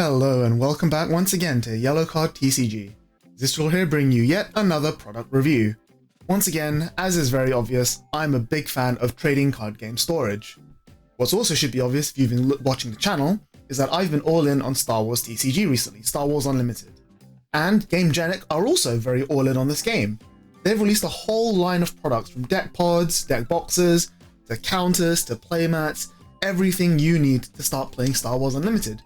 Hello and welcome back once again to Yellow Card TCG. This will here bring you yet another product review. Once again, as is very obvious, I'm a big fan of trading card game storage. What also should be obvious if you've been watching the channel is that I've been all in on Star Wars TCG recently, Star Wars Unlimited. And GameGenic are also very all in on this game. They've released a whole line of products from deck pods, deck boxes, to counters, to playmats, everything you need to start playing Star Wars Unlimited.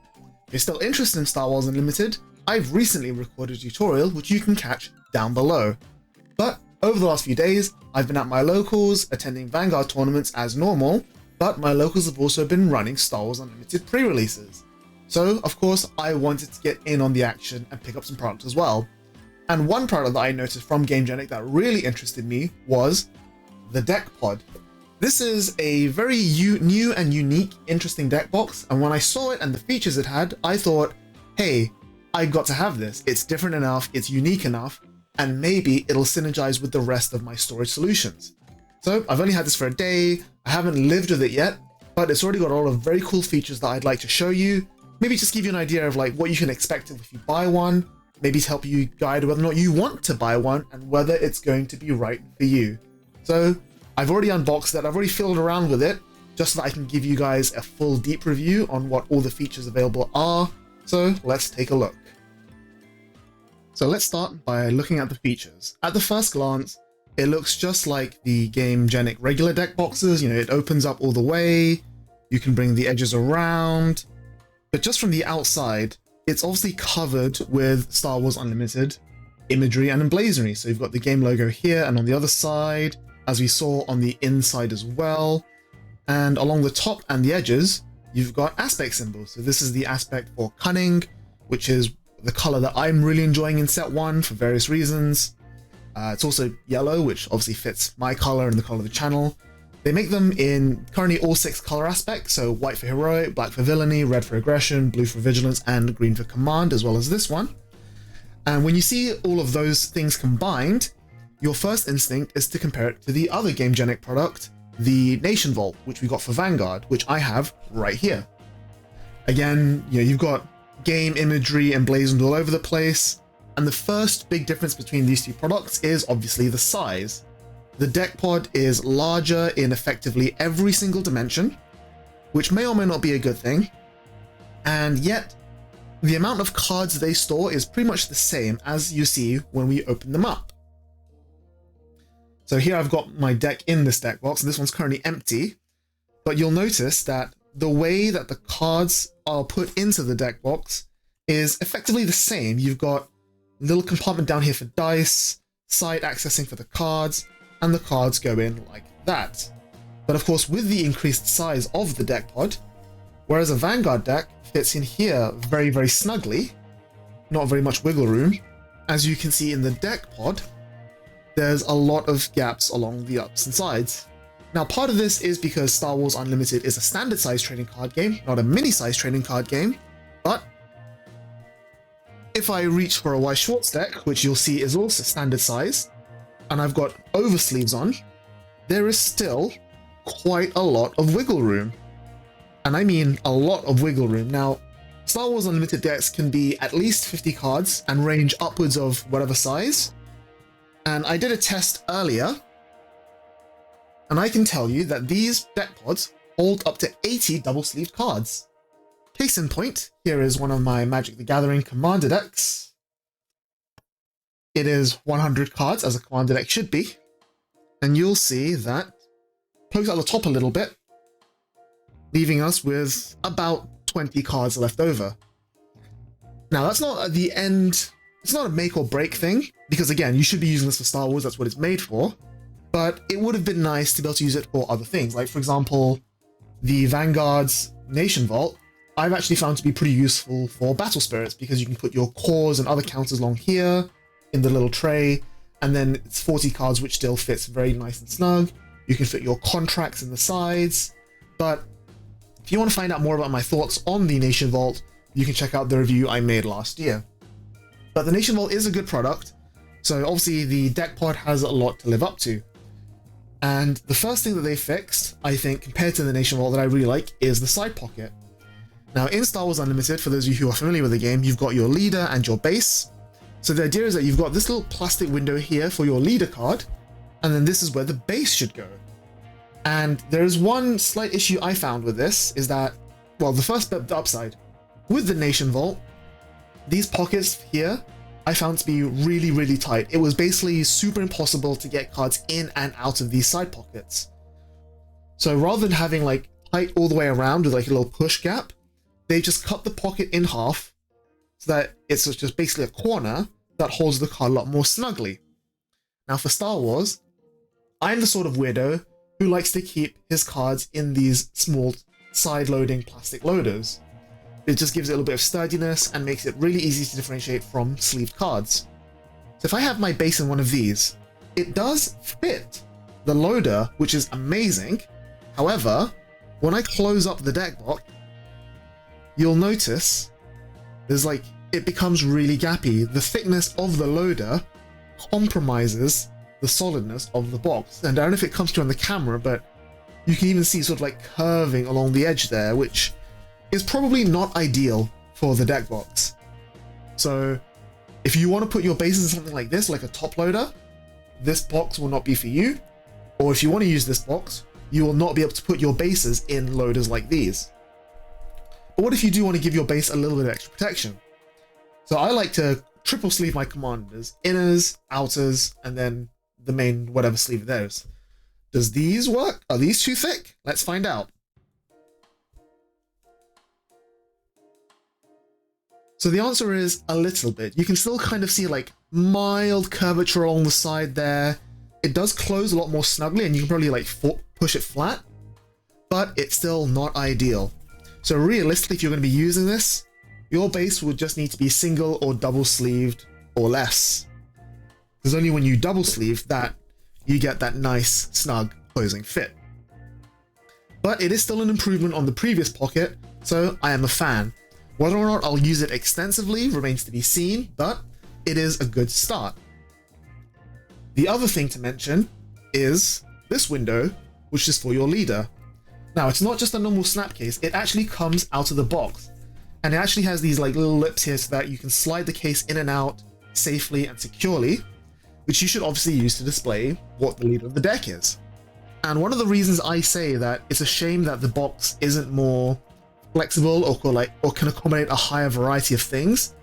If you're still interested in Star Wars Unlimited, I've recently recorded a tutorial which you can catch down below. But over the last few days, I've been at my locals, attending Vanguard tournaments as normal, but my locals have also been running Star Wars Unlimited pre-releases. So, of course, I wanted to get in on the action and pick up some products as well. And one product that I noticed from GameGenic that really interested me was the deck pod. This is a very new and unique, interesting deck box, and when I saw it and the features it had, I thought, hey, I've got to have this. It's different enough, it's unique enough, and maybe it'll synergize with the rest of my storage solutions. So I've only had this for a day, I haven't lived with it yet, but it's already got a lot of very cool features that I'd like to show you, maybe just give you an idea of like what you can expect if you buy one, maybe to help you guide whether or not you want to buy one and whether it's going to be right for you. So I've already unboxed it, I've already fiddled around with it, just so that I can give you guys a full deep review on what all the features available are. So let's take a look. So let's start by looking at the features. At the first glance, it looks just like the GameGenic regular deck boxes. You know, it opens up all the way, you can bring the edges around, but just from the outside, it's obviously covered with Star Wars Unlimited imagery and emblazonry. So you've got the game logo here and on the other side, as we saw on the inside as well. And along the top and the edges, you've got aspect symbols. So this is the aspect for cunning, which is the color that I'm really enjoying in set 1 for various reasons. It's also yellow, which obviously fits my color and the color of the channel. They make them in currently all 6 color aspects, so white for heroic, black for villainy, red for aggression, blue for vigilance, and green for command, as well as this one. And when you see all of those things combined, your first instinct is to compare it to the other GameGenic product, the Nation Vault, which we got for Vanguard, which I have right here. Again, you know, you've got game imagery emblazoned all over the place, and the first big difference between these two products is obviously the size. The deck pod is larger in effectively every single dimension, which may or may not be a good thing, and yet the amount of cards they store is pretty much the same as you see when we open them up. So here I've got my deck in this deck box, and this one's currently empty, but you'll notice that the way that the cards are put into the deck box is effectively the same. You've got a little compartment down here for dice, side accessing for the cards, and the cards go in like that. But of course, with the increased size of the deck pod, whereas a Vanguard deck fits in here very, very snugly, not very much wiggle room, as you can see in the deck pod, there's a lot of gaps along the ups and sides. Now, part of this is because Star Wars Unlimited is a standard size trading card game, not a mini size trading card game, but if I reach for a Weiss Schwarz deck, which you'll see is also standard size, and I've got oversleeves on, there is still quite a lot of wiggle room. And I mean a lot of wiggle room. Now, Star Wars Unlimited decks can be at least 50 cards and range upwards of whatever size. And I did a test earlier, and I can tell you that these deck pods hold up to 80 double-sleeved cards. Case in point, here is one of my Magic the Gathering Commander decks. It is 100 cards, as a Commander deck should be, and you'll see that pokes out the top a little bit, leaving us with about 20 cards left over. Now, that's not at the end. It's not a make or break thing, because again, you should be using this for Star Wars, that's what it's made for, but it would have been nice to be able to use it for other things. Like, for example, the Vanguard's Nation Vault, I've actually found to be pretty useful for battle spirits, because you can put your cores and other counters along here in the little tray, and then it's 40 cards, which still fits very nice and snug. You can fit your contracts in the sides, but if you want to find out more about my thoughts on the Nation Vault, you can check out the review I made last year. But the Nation Vault is a good product, so obviously the deck pod has a lot to live up to. And the first thing that they fixed, I think, compared to the Nation Vault that I really like, is the side pocket. Now in Star Wars Unlimited, for those of you who are familiar with the game, you've got your leader and your base. So the idea is that you've got this little plastic window here for your leader card, and then this is where the base should go. And there is one slight issue I found with this, is that, well, the first bit, the upside, with the Nation Vault, these pockets here, I found to be really, really tight. It was basically super impossible to get cards in and out of these side pockets. So rather than having like tight all the way around with like a little push gap, they just cut the pocket in half so that it's just basically a corner that holds the card a lot more snugly. Now for Star Wars, I'm the sort of weirdo who likes to keep his cards in these small side-loading plastic loaders. It just gives it a little bit of sturdiness and makes it really easy to differentiate from sleeved cards. So if I have my base in one of these, it does fit the loader, which is amazing. However, when I close up the deck box, you'll notice there's like, it becomes really gappy. The thickness of the loader compromises the solidness of the box. And I don't know if it comes through on the camera, but you can even see sort of like curving along the edge there, which is probably not ideal for the deck box. So if you want to put your bases in something like this, like a top loader, this box will not be for you. Or if you want to use this box, you will not be able to put your bases in loaders like these. But what if you do want to give your base a little bit of extra protection? So I like to triple sleeve my commanders, inners, outers, and then the main whatever sleeve of theirs. Does these work? Are these too thick? Let's find out. So the answer is a little bit. You can still kind of see like mild curvature along the side there. It does close a lot more snugly and you can probably like push it flat, but it's still not ideal. So realistically, if you're going to be using this, your base would just need to be single or double sleeved or less. Because only when you double sleeve that you get that nice snug closing fit. But it is still an improvement on the previous pocket, so I am a fan. Whether or not I'll use it extensively remains to be seen, but it is a good start. The other thing to mention is this window, which is for your leader. Now, it's not just a normal snap case, it actually comes out of the box. And it actually has these like little lips here so that you can slide the case in and out safely and securely, which you should obviously use to display what the leader of the deck is. And one of the reasons I say that it's a shame that the box isn't more flexible or can accommodate a higher variety of things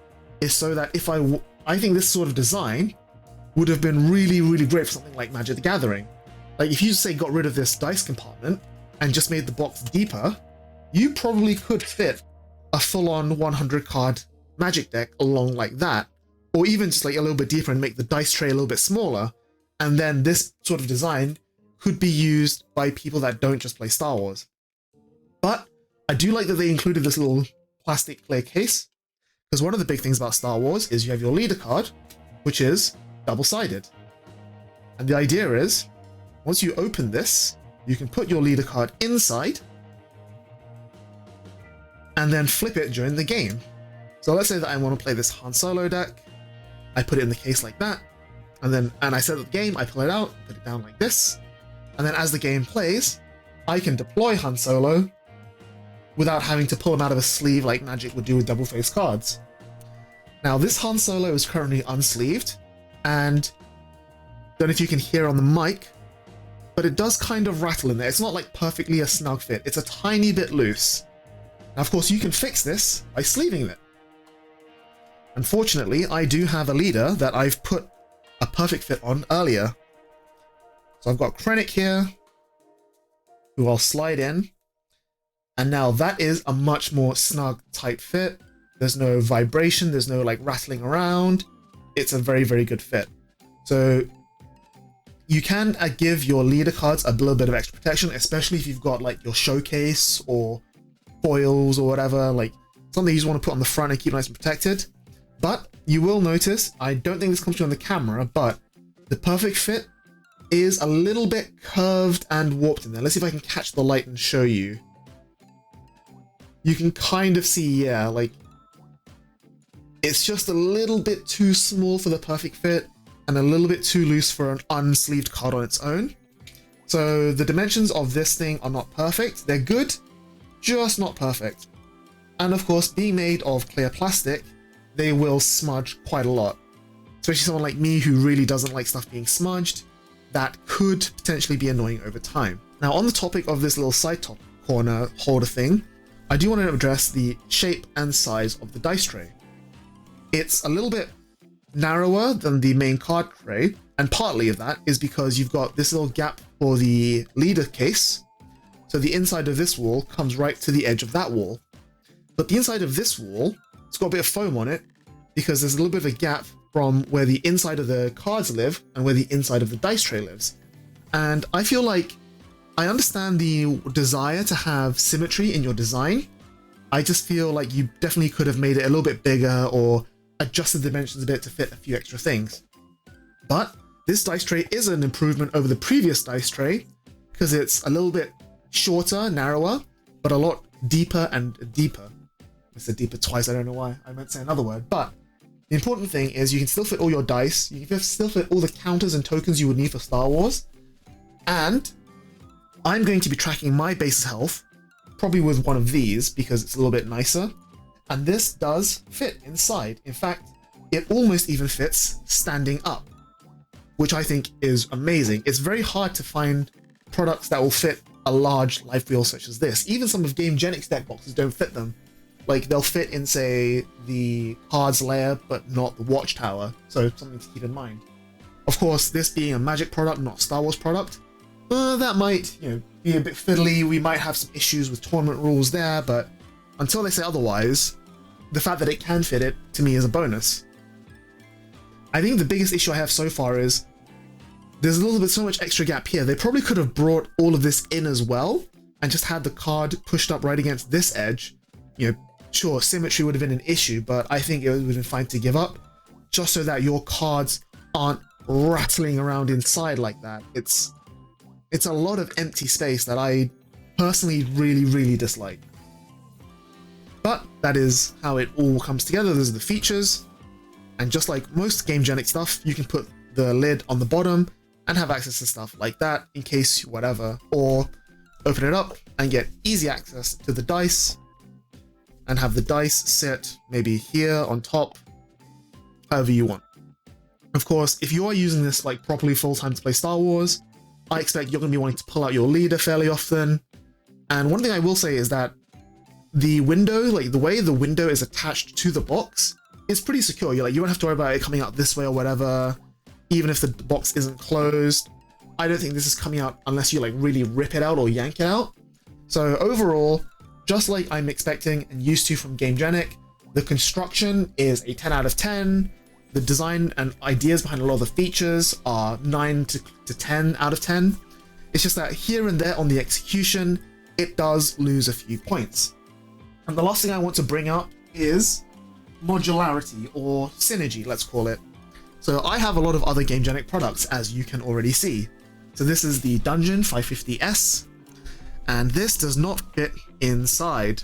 is so that if I think this sort of design would have been really, really great for something like Magic the Gathering. Like if you say got rid of this dice compartment and just made the box deeper, you probably could fit a full-on 100 card Magic deck along like that, or even just like a little bit deeper and make the dice tray a little bit smaller, and then this sort of design could be used by people that don't just play Star Wars. But I do like that they included this little plastic clear case, because one of the big things about Star Wars is you have your leader card, which is double-sided. And the idea is, once you open this, you can put your leader card inside and then flip it during the game. So let's say that I want to play this Han Solo deck. I put it in the case like that, and I set up the game, I pull it out, put it down like this, and then as the game plays, I can deploy Han Solo without having to pull him out of a sleeve like Magic would do with double-faced cards. Now this Han Solo is currently unsleeved, and don't know if you can hear on the mic, but it does kind of rattle in there. It's not like perfectly a snug fit, it's a tiny bit loose. Now of course you can fix this by sleeving it. Unfortunately, I do have a leader that I've put a perfect fit on earlier. So I've got Krennic here, who I'll slide in, and now that is a much more snug, tight fit. There's no vibration, there's no like rattling around. It's a very, very good fit. So you can give your leader cards a little bit of extra protection, especially if you've got like your showcase or foils or whatever, like something you just want to put on the front and keep nice and protected. But you will notice, I don't think this comes through on the camera, but the perfect fit is a little bit curved and warped in there. Let's see if I can catch the light and show you. You can kind of see, yeah, like it's just a little bit too small for the perfect fit and a little bit too loose for an unsleeved card on its own. So the dimensions of this thing are not perfect. They're good, just not perfect. And of course, being made of clear plastic, they will smudge quite a lot. Especially someone like me who really doesn't like stuff being smudged, that could potentially be annoying over time. Now, on the topic of this little side top corner holder thing, I do want to address the shape and size of the dice tray. It's a little bit narrower than the main card tray, and partly of that is because you've got this little gap for the leader case. So the inside of this wall comes right to the edge of that wall. But the inside of this wall, it's got a bit of foam on it because there's a little bit of a gap from where the inside of the cards live and where the inside of the dice tray lives. And I feel like I understand the desire to have symmetry in your design. I just feel like you definitely could have made it a little bit bigger or adjusted the dimensions a bit to fit a few extra things. But this dice tray is an improvement over the previous dice tray because it's a little bit shorter, narrower, but a lot deeper and deeper. I said deeper twice, I don't know why. I meant to say another word. But the important thing is you can still fit all your dice, you can still fit all the counters and tokens you would need for Star Wars, and I'm going to be tracking my base health, probably with one of these because it's a little bit nicer, and this does fit inside. In fact, it almost even fits standing up, which I think is amazing. It's very hard to find products that will fit a large life wheel such as this. Even some of GameGenic's deck boxes don't fit them. Like, they'll fit in, say, the cards layer, but not the watchtower, so something to keep in mind. Of course, this being a Magic product, not a Star Wars product, that might, be a bit fiddly. We might have some issues with tournament rules there, but until they say otherwise, the fact that it can fit it, to me, is a bonus. I think the biggest issue I have so far is there's a little bit so much extra gap here. They probably could have brought all of this in as well and just had the card pushed up right against this edge. Sure, symmetry would have been an issue, but I think it would have been fine to give up just so that your cards aren't rattling around inside like that. It's a lot of empty space that I personally really, really dislike. But that is how it all comes together. Those are the features. And just like most GameGenic stuff, you can put the lid on the bottom and have access to stuff like that in case whatever, or open it up and get easy access to the dice and have the dice sit maybe here on top, however you want. Of course, if you are using this like properly full-time to play Star Wars, I expect you're going to be wanting to pull out your leader fairly often. And one thing I will say is that the window, like the way the window is attached to the box, is pretty secure. You don't have to worry about it coming out this way or whatever, even if the box isn't closed. I don't think this is coming out unless you like really rip it out or yank it out. So overall, just like I'm expecting and used to from GameGenic, the construction is a 10 out of 10. The design and ideas behind a lot of the features are 9 to 10 out of 10. It's just that here and there on the execution, it does lose a few points. And the last thing I want to bring up is modularity, or synergy, let's call it. So I have a lot of other GameGenic products, as you can already see. So this is the Dungeon 550S, and this does not fit inside.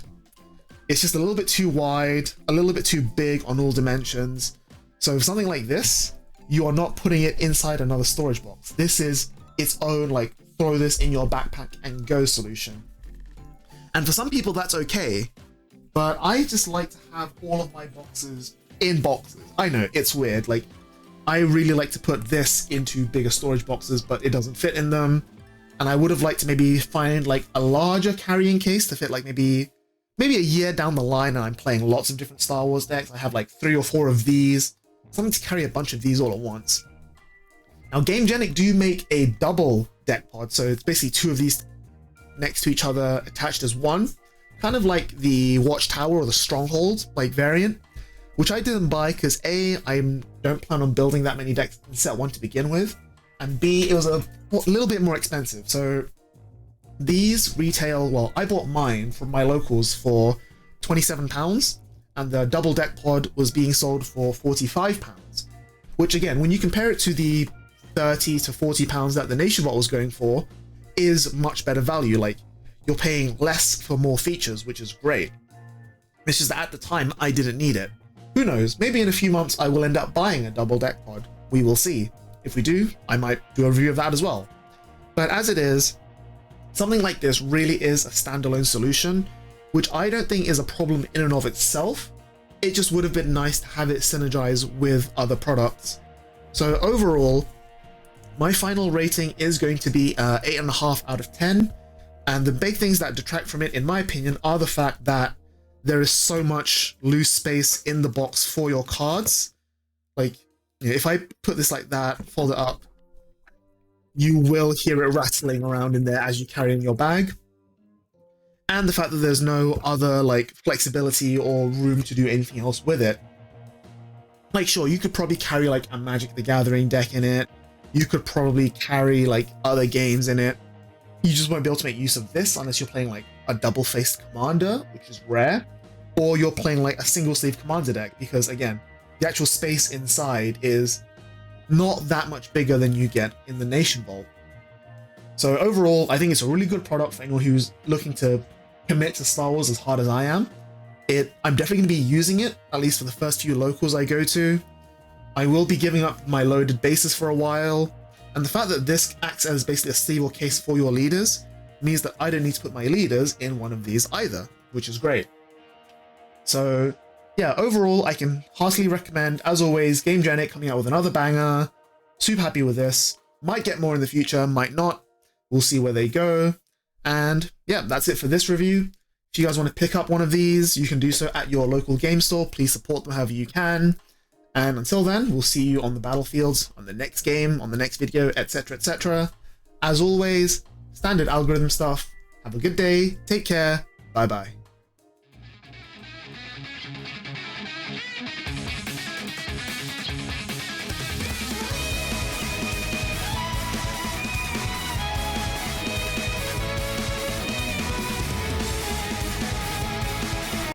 It's just a little bit too wide, a little bit too big on all dimensions. So if something like this, you are not putting it inside another storage box. This is its own, like, throw this in your backpack and go solution. And for some people that's okay, but I just like to have all of my boxes in boxes. I know, it's weird. Like, I really like to put this into bigger storage boxes, but it doesn't fit in them. And I would have liked to maybe find like a larger carrying case to fit like maybe a year down the line and I'm playing lots of different Star Wars decks. I have like 3 or 4 of these, something to carry a bunch of these all at once. Now GameGenic do make a double deck pod, so it's basically 2 of these next to each other attached as one, kind of like the Watchtower or the Stronghold like variant, which I didn't buy because A, I don't plan on building that many decks in set 1 to begin with, and B, it was a little bit more expensive. So these retail, well, I bought mine from my locals for £27, and the double deck pod was being sold for £45, which again, when you compare it to the £30 to £40 that the Nationbot was going for, is much better value. Like, you're paying less for more features, which is great. It's just that at the time, I didn't need it. Who knows, maybe in a few months I will end up buying a double deck pod. We will see. If we do, I might do a review of that as well. But as it is, something like this really is a standalone solution, which I don't think is a problem in and of itself. It just would have been nice to have it synergize with other products. So overall, my final rating is going to be 8.5 out of 10. And the big things that detract from it, in my opinion, are the fact that there is so much loose space in the box for your cards. Like, if I put this like that, fold it up, you will hear it rattling around in there as you carry it in your bag. And the fact that there's no other like flexibility or room to do anything else with it. Like, sure, you could probably carry like a Magic the Gathering deck in it. You could probably carry like other games in it. You just won't be able to make use of this unless you're playing like a double-faced commander, which is rare, or you're playing like a single-sleeve commander deck, because again, the actual space inside is not that much bigger than you get in the Nation Vault. So overall, I think it's a really good product for anyone who's looking to commit to Star Wars as hard as I am. I'm definitely going to be using it, at least for the first few locals I go to. I will be giving up my loaded bases for a while, and the fact that this acts as basically a stable case for your leaders means that I don't need to put my leaders in one of these either, which is great. So yeah, overall, I can heartily recommend, as always, GameGenic coming out with another banger. Super happy with this. Might get more in the future, might not. We'll see where they go. And yeah, that's it for this review. If you guys want to pick up one of these, you can do so at your local game store. Please support them however you can. And until then, we'll see you on the battlefields, on the next game, on the next video, etc, etc. As always, standard algorithm stuff. Have a good day, take care, bye bye.